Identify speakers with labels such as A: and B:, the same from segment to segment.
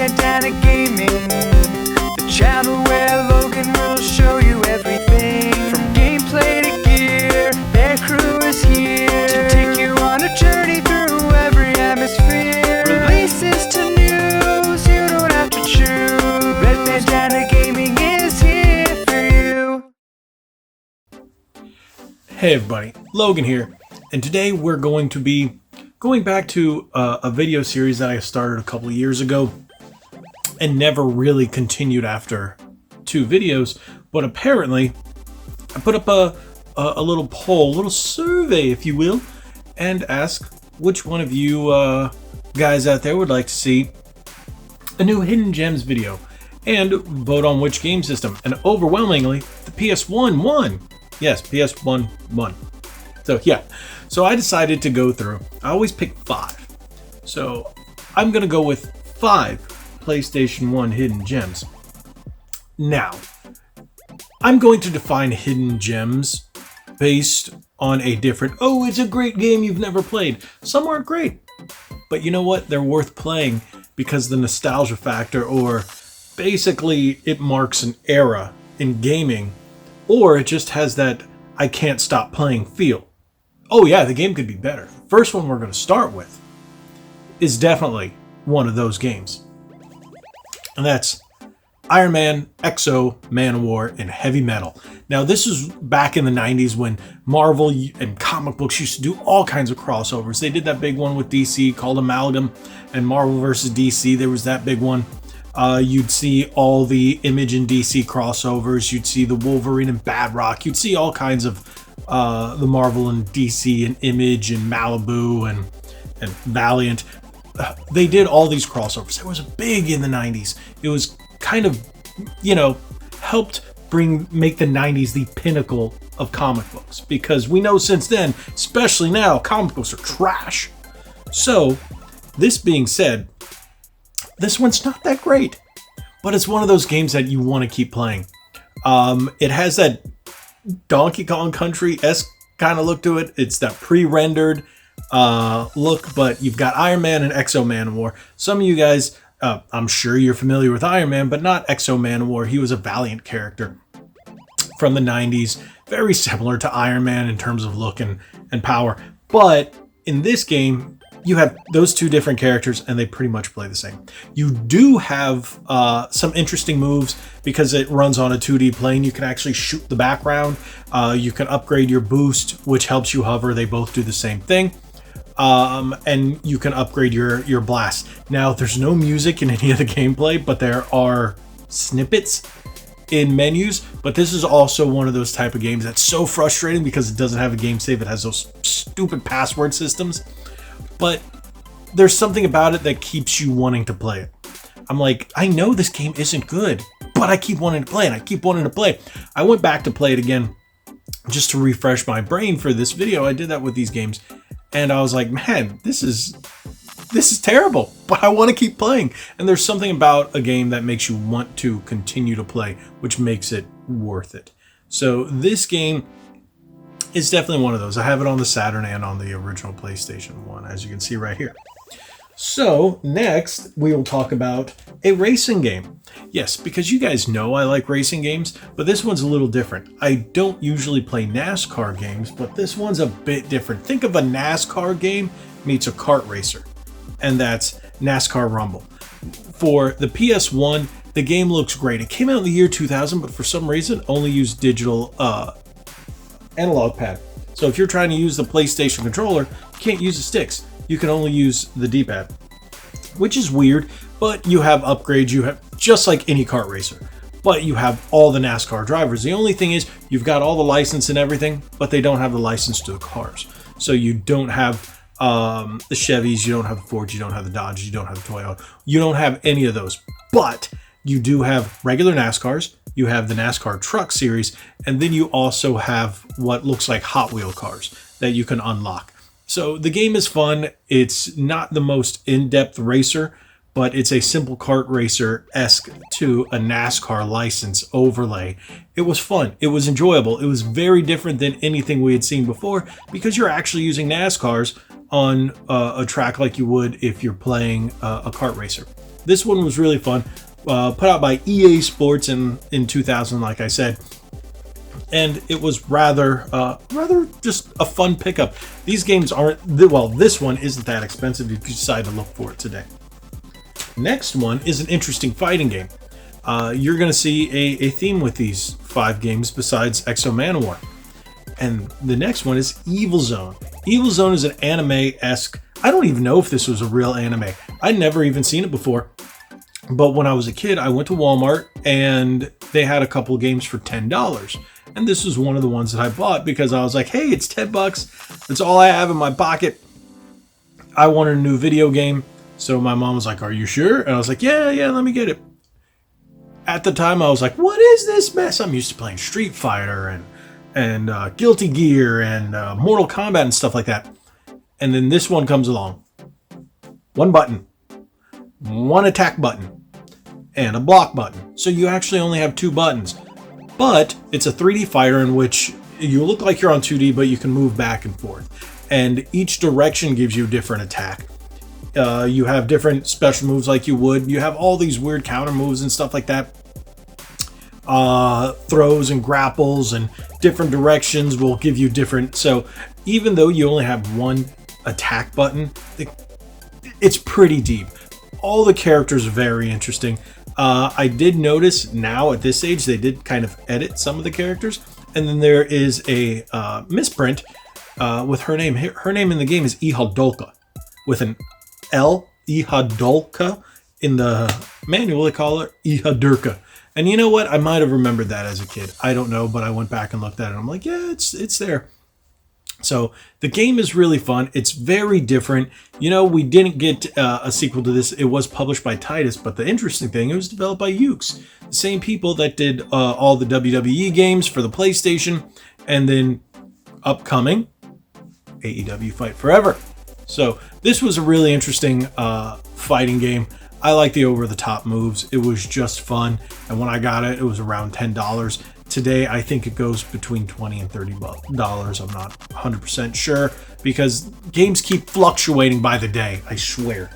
A: Bandana Gaming, the channel where Logan will show you everything from gameplay to gear. Their crew is here to take you on a journey through every atmosphere. Releases to news, you don't have to choose. Red Bandana Gaming is here for you.
B: Hey everybody, Logan here, and today we're going to be going back to a video series that I started a couple of years ago and never really continued after 2 videos, but apparently I put up a little poll, a little survey if you will, and ask which one of you guys out there would like to see a new Hidden Gems video and vote on which game system, and overwhelmingly the PS1 won. Yes, PS1 won. So yeah, so I decided to go through. I always pick 5. So I'm going to go with 5 PlayStation 1 Hidden Gems. Now, I'm going to define Hidden Gems based on a different, oh, it's a great game you've never played. Some aren't great, but you know what? They're worth playing because the nostalgia factor, or basically it marks an era in gaming, or it just has that I can't stop playing feel. Oh yeah, the game could be better. The first one we're going to start with is definitely one of those games. And that's Iron Man, ExoMan War in heavy metal. Now this is back in the 90s when Marvel and comic books used to do all kinds of crossovers. They did that big one with DC called Amalgam, and Marvel versus DC, there was that big one. You'd see all the Image and DC crossovers. You'd see the Wolverine and Bad Rock. You'd see all kinds of the Marvel and DC and Image and Malibu and Valiant. They did all these crossovers. It was big in the 90s. It was kind of, helped make the 90s the pinnacle of comic books, because we know since then, especially now, comic books are trash. So, this being said, this one's not that great, but it's one of those games that you want to keep playing. It has that Donkey Kong Country-esque kind of look to it. It's that pre-rendered look, but you've got Iron Man and ExoMan War. Some of you guys, I'm sure you're familiar with Iron Man, but not ExoMan War. He was a Valiant character from the 90s, very similar to Iron Man in terms of look and power. But in this game, you have those 2 different characters and they pretty much play the same. You do have some interesting moves because it runs on a 2D plane. You can actually shoot the background. You can upgrade your boost, which helps you hover. They both do the same thing. And you can upgrade your blast. Now, there's no music in any of the gameplay, but there are snippets in menus. But this is also one of those type of games that's so frustrating because it doesn't have a game save. It has those stupid password systems. But there's something about it that keeps you wanting to play it. I'm like, I know this game isn't good, but I keep wanting to play it. I keep wanting to play it. I went back to play it again just to refresh my brain for this video. I did that with these games. And I was like, man, this is terrible, but I want to keep playing. And there's something about a game that makes you want to continue to play, which makes it worth it. So this game is definitely one of those. I have it on the Saturn and on the original PlayStation 1, as you can see right here. So next, we will talk about a racing game. Yes, because you guys know I like racing games, but this one's a little different. I don't usually play NASCAR games, but this one's a bit different. Think of a NASCAR game meets a kart racer, and that's Nascar Rumble. For the PS1, the game looks great. It came out in the year 2000, but for some reason only used digital analog pad. So if you're trying to use the PlayStation controller, you can't use the sticks. You can only use the D-pad, which is weird, but you have upgrades. You have, just like any kart racer, but you have all the NASCAR drivers. The only thing is you've got all the license and everything, but they don't have the license to the cars. So you don't have the Chevys, you don't have the Fords, you don't have the Dodge, you don't have the Toyota. You don't have any of those, but you do have regular NASCARs. You have the NASCAR Truck Series, and then you also have what looks like Hot Wheel cars that you can unlock. So the game is fun. It's not the most in-depth racer, but it's a simple kart racer-esque to a NASCAR license overlay. It was fun. It was enjoyable. It was very different than anything we had seen before because you're actually using NASCARs on a track like you would if you're playing a kart racer. This one was really fun. Put out by EA Sports in 2000, like I said. And it was rather just a fun pickup. These games aren't, well, this one isn't that expensive if you decide to look for it today. Next one is an interesting fighting game. You're going to see a theme with these 5 games besides XMen War. And the next one is Evil Zone. Evil Zone is an anime-esque, I don't even know if this was a real anime. I'd never even seen it before. But when I was a kid, I went to Walmart and they had a couple of games for $10. And this was one of the ones that I bought because I was like, hey, it's $10. That's all I have in my pocket. I wanted a new video game. So my mom was like, are you sure? And I was like, yeah, let me get it. At the time, I was like, what is this mess? I'm used to playing Street Fighter and Guilty Gear and Mortal Kombat and stuff like that. And then this one comes along. One button. One attack button. And a block button. So you actually only have 2 buttons. But it's a 3D fighter in which you look like you're on 2D, but you can move back and forth. And each direction gives you a different attack. You have different special moves like you would. You have all these weird counter moves and stuff like that. Throws and grapples and different directions will give you different. So even though you only have one attack button, it's pretty deep. All the characters are very interesting. I did notice now at this age they did kind of edit some of the characters, and then there is a misprint with her name. Her name in the game is Ihadolka with an L. Ihadolka. In the manual they call her Ihadurka. And you know what? I might have remembered that as a kid. I don't know, but I went back and looked at it and I'm like, yeah, it's there. So the game is really fun. It's very different. You know, we didn't get a sequel to this. It was published by Titus, but the interesting thing, it was developed by Ukes, the same people that did all the WWE games for the PlayStation, and then upcoming AEW Fight Forever. So this was a really interesting fighting game. I like the over-the-top moves. It was just fun, and when I got it, it was around $10. Today, I think it goes between $20 and $30. I'm not 100% sure because games keep fluctuating by the day, I swear.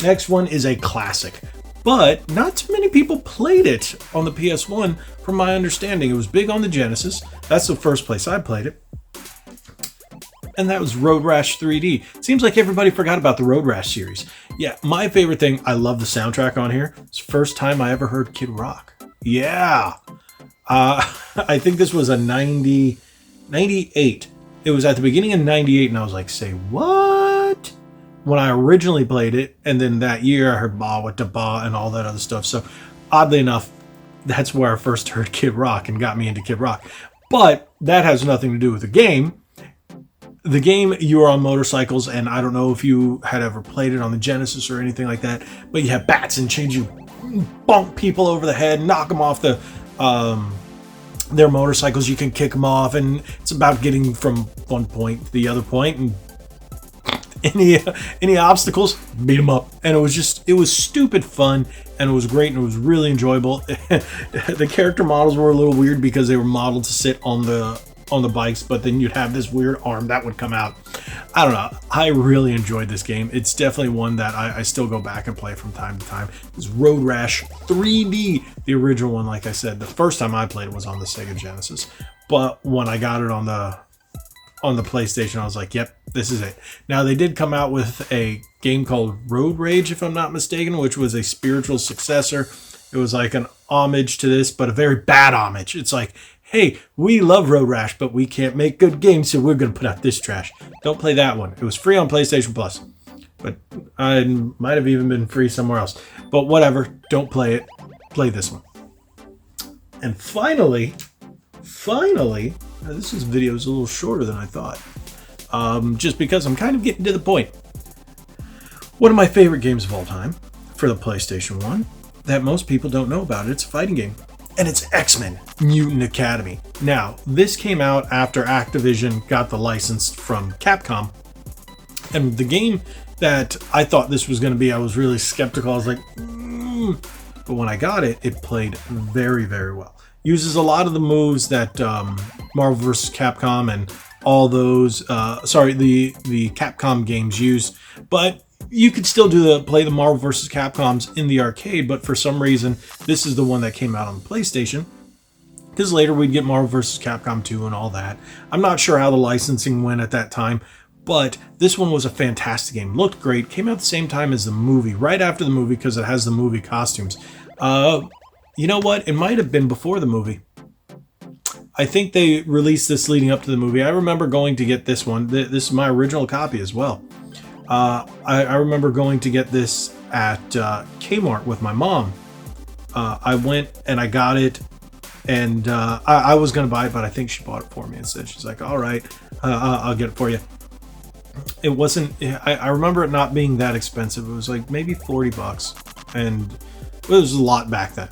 B: Next one is a classic, but not too many people played it on the PS1 from my understanding. It was big on the Genesis. That's the first place I played it. And that was Road Rash 3D. Seems like everybody forgot about the Road Rash series. Yeah, my favorite thing, I love the soundtrack on here. It's the first time I ever heard Kid Rock. Yeah. I think this was a 98. It was at the beginning of 98, and I was like, say what? When I originally played it, and then that year I heard Ba What Da Ba and all that other stuff. So oddly enough, that's where I first heard Kid Rock and got me into Kid Rock. But that has nothing to do with the game. The game, you are on motorcycles, and I don't know if you had ever played it on the Genesis or anything like that, but you have bats and chains. You bonk people over the head, knock them off their motorcycles. You can kick them off, and it's about getting from one point to the other point, and any obstacles, beat them up. And it was stupid fun, and it was great, and it was really enjoyable. The character models were a little weird because they were modeled to sit on the bikes, but then you'd have this weird arm that would come out. I don't know. I really enjoyed this game. It's definitely one that I still go back and play from time to time. It's Road Rash 3D, the original one. Like I said, the first time I played it was on the Sega Genesis, but when I got it on the PlayStation, I was like, yep, this is it. Now they did come out with a game called Road Rage, if I'm not mistaken, which was a spiritual successor. It was like an homage to this, but a very bad homage. It's like, hey, we love Road Rash, but we can't make good games, so we're going to put out this trash. Don't play that one. It was free on PlayStation Plus, but I might have even been free somewhere else. But whatever, don't play it. Play this one. And finally, this video is a little shorter than I thought, just because I'm kind of getting to the point. One of my favorite games of all time for the PlayStation 1 that most people don't know about. It's a fighting game. And it's XMen Mutant Academy. Now, this came out after Activision got the license from Capcom. And the game that I thought this was going to be, I was really skeptical. I was like, But when I got it, it played very, very well. Uses a lot of the moves that Marvel vs. Capcom and all those, the Capcom games used, but you could still play the Marvel vs. Capcoms in the arcade, but for some reason, this is the one that came out on the PlayStation. Because later we'd get Marvel vs. Capcom 2 and all that. I'm not sure how the licensing went at that time, but this one was a fantastic game. Looked great. Came out the same time as the movie, right after the movie, because it has the movie costumes. You know what? It might have been before the movie. I think they released this leading up to the movie. I remember going to get this one. This is my original copy as well. I remember going to get this at Kmart with my mom. I went and I got it. And I was going to buy it, but I think she bought it for me instead. She's like, all right, I'll get it for you. It wasn't, I remember it not being that expensive. It was like maybe 40 bucks. And it was a lot back then.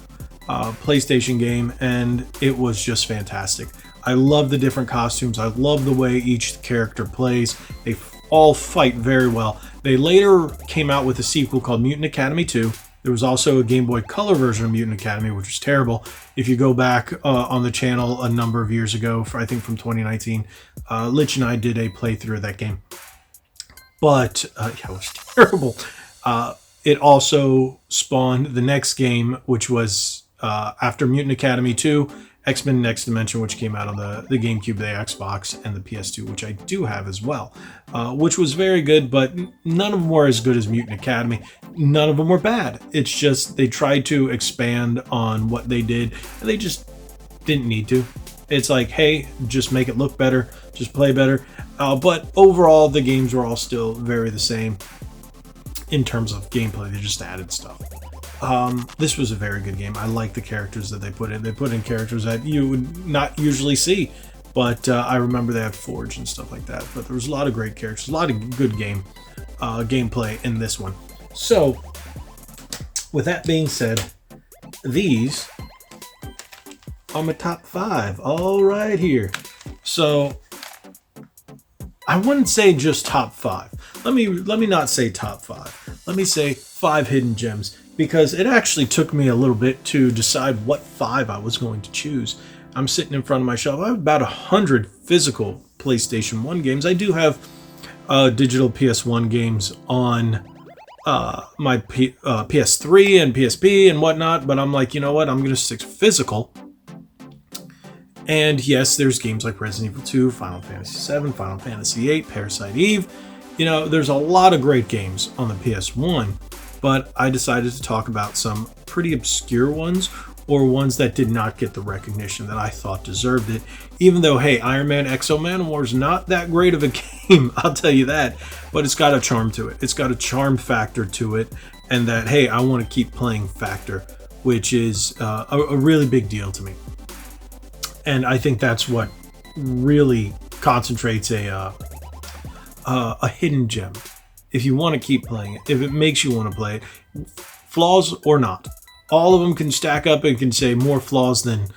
B: PlayStation game, and it was just fantastic. I love the different costumes. I love the way each character plays. They all fight very well. They later came out with a sequel called Mutant Academy 2. There was also a Game Boy Color version of Mutant Academy, which was terrible. If you go back on the channel a number of years ago, I think from 2019, Lich and I did a playthrough of that game. But yeah, it was terrible. It also spawned the next game, which was after Mutant Academy 2, XMen Next Dimension, which came out on the GameCube, the Xbox, and the PS2, which I do have as well, which was very good, but none of them were as good as Mutant Academy. None of them were bad. It's just they tried to expand on what they did, and they just didn't need to. It's like, hey, just make it look better, just play better. But overall, the games were all still very the same in terms of gameplay. They just added stuff. This was a very good game. I like the characters that they put in. They put in characters that you would not usually see, but I remember they had Forge and stuff like that. But there was a lot of great characters, a lot of good gameplay in this one. So, with that being said, these are my top 5. All right here. So, I wouldn't say just top 5. Let me not say top 5. Let me say 5 hidden gems, because it actually took me a little bit to decide what 5 I was going to choose. I'm sitting in front of my shelf. I have about 100 physical PlayStation 1 games. I do have digital PS1 games on my PS3 and PSP and whatnot, but I'm like, you know what? I'm going to stick to physical. And yes, there's games like Resident Evil 2, Final Fantasy VII, Final Fantasy VIII, Parasite Eve. You know, there's a lot of great games on the PS1. But I decided to talk about some pretty obscure ones, or ones that did not get the recognition that I thought deserved it. Even though, hey, Man ExoMan War is not that great of a game, I'll tell you that. But it's got a charm to it. It's got a charm factor to it. And that, hey, I want to keep playing factor, which is a really big deal to me. And I think that's what really concentrates a hidden gem. If you want to keep playing it, if it makes you want to play it, flaws or not, all of them can stack up and can say more flaws than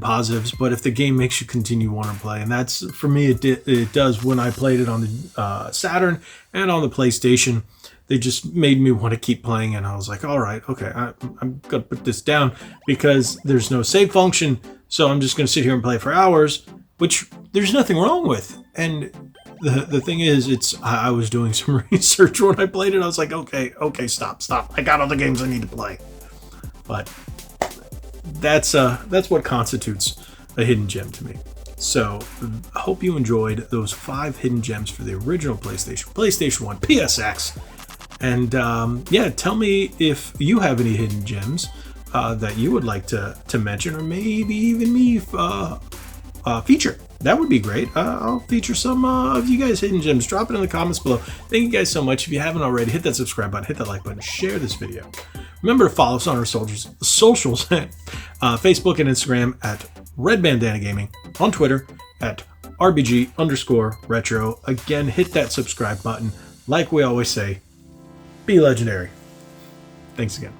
B: positives. But if the game makes you continue want to play, and that's, for me, it does. When I played it on the Saturn and on the PlayStation, they just made me want to keep playing, and I was like, all right, okay, I'm gonna put this down, because there's no save function, so I'm just gonna sit here and play for hours, which there's nothing wrong with. And the thing is, I was doing some research when I played it. I was like, okay, stop. I got all the games I need to play. But that's what constitutes a hidden gem to me. So I hope you enjoyed those 5 hidden gems for the original PlayStation 1, PSX. And yeah, tell me if you have any hidden gems that you would like to mention, or maybe even me feature. That would be great. I'll feature some of you guys' hidden gems. Drop it in the comments below. Thank you guys so much. If you haven't already, hit that subscribe button, hit that like button, share this video. Remember to follow us on our socials, Facebook and Instagram at Red Bandana Gaming, on Twitter at RBG_retro. Again, hit that subscribe button. Like we always say, be legendary. Thanks again.